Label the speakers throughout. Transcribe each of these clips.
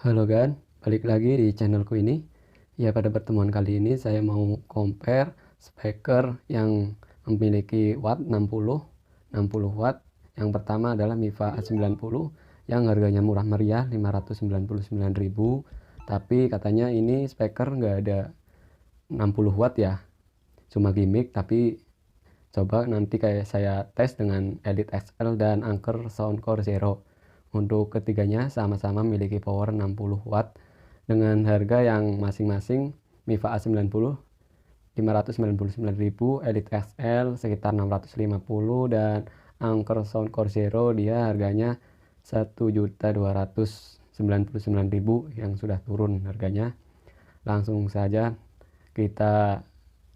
Speaker 1: Halo gan, balik lagi di channelku ini. Ya, pada pertemuan kali ini saya mau compare speaker yang memiliki watt 60 watt. Yang pertama adalah Mifa a90 yang harganya murah meriah 599.000, tapi katanya ini speaker nggak ada 60 watt ya, cuma gimmick. Tapi coba nanti kayak saya tes dengan Elite XL dan Anker Zero. Untuk ketiganya sama-sama memiliki power 60 watt dengan harga yang masing-masing. Mifa A90 599.000, Elite XL sekitar 650, dan Anker Zero dia harganya 1.299.000 yang sudah turun harganya. Langsung saja kita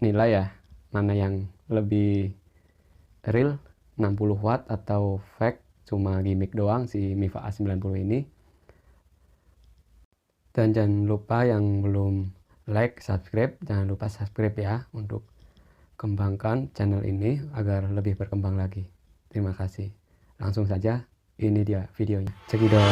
Speaker 1: nilai ya, mana yang lebih real, 60 watt atau fake cuma gimmick doang si Mifa A90 ini. Dan jangan lupa yang belum like, subscribe, jangan lupa subscribe ya, untuk kembangkan channel ini agar lebih berkembang lagi. Terima kasih. Langsung saja, ini dia videonya. Cekidot.